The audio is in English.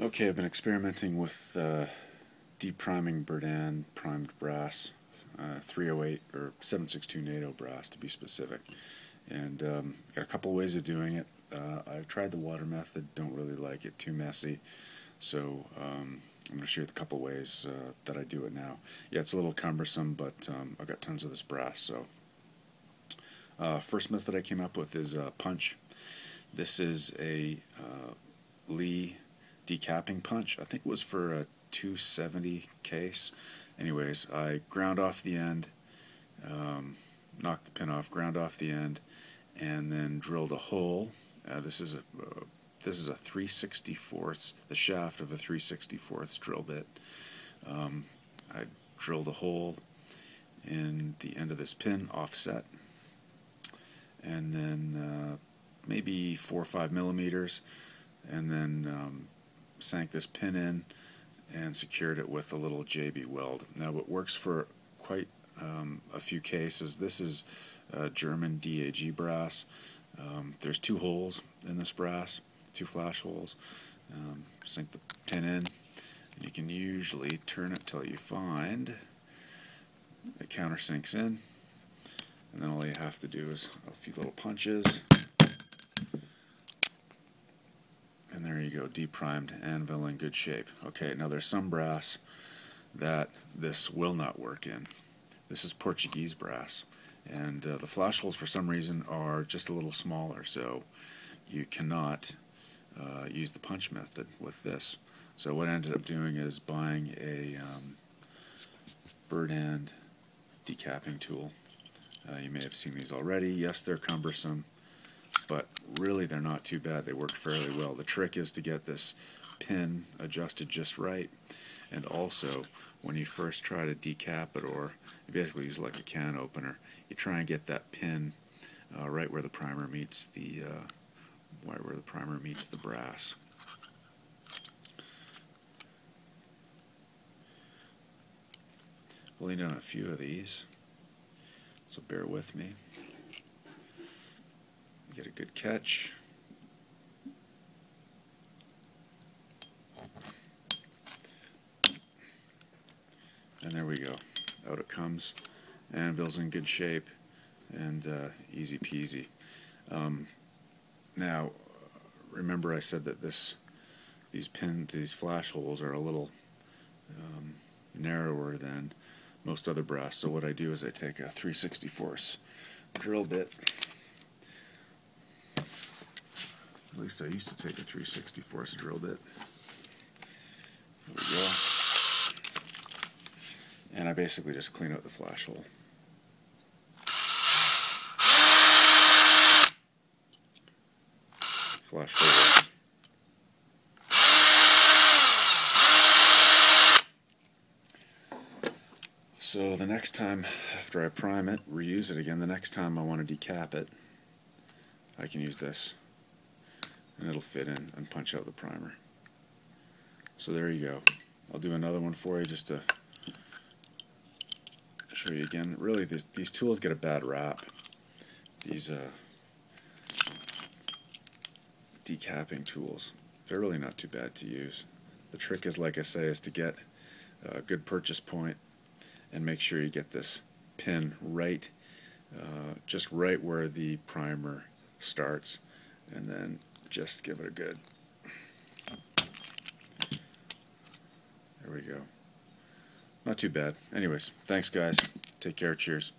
Okay, I've been experimenting with depriming Berdan primed brass, 308 or 762 NATO brass to be specific. And got a couple ways of doing it. I've tried the water method, don't really like it, too messy. So I'm going to show you the couple ways that I do it now. Yeah, it's a little cumbersome, but I've got tons of this brass. So first method I came up with is punch. This is a Lee decapping punch. I think it was for a 270 case. Anyways, I ground off the end, knocked the pin off, ground off the end, and then drilled a hole. This is a 3/64, the shaft of a 3/64 drill bit. I drilled a hole in the end of this pin, offset, and then maybe 4 or 5 millimeters, and then sank this pin in and secured it with a little JB weld. Now, what works for quite a few cases, this is German DAG brass. There's 2 holes in this brass, 2 flash holes. Sink the pin in, and you can usually turn it till you find it countersinks in, and then all you have to do is a few little punches. And there you go, deprimed anvil in good shape. Okay, now there's some brass that this will not work in. This is Portuguese brass, and the flash holes for some reason are just a little smaller, so you cannot use the punch method with this. So what I ended up doing is buying a Berdan decapping tool. You may have seen these already. Yes, they're cumbersome, but really they're not too bad. They work fairly well. The trick is to get this pin adjusted just right, and also when you first try to decap it, or you basically use like a can opener, you try and get that pin right where the primer meets the brass. I've only done a few of these, so bear with me. Get a good catch. And there we go. Out it comes. Anvil's in good shape, and easy peasy. Now, remember I said that these flash holes are a little narrower than most other brass. So what I do is I take a 3/64 drill bit. At least I used to take a 3/64 drill bit. There we go. And I basically just clean out the flash hole. Flash holes. So the next time, after I prime it, reuse it again, the next time I want to decap it, I can use this, and it'll fit in and punch out the primer. So there you go. I'll do another one for you just to show you again. Really, these tools get a bad rap. These decapping tools, they're really not too bad to use. The trick is, like I say, is to get a good purchase point and make sure you get this pin right, just right where the primer starts, and then just give it a good. There we go. Not too bad. Anyways, thanks guys. Take care. Cheers.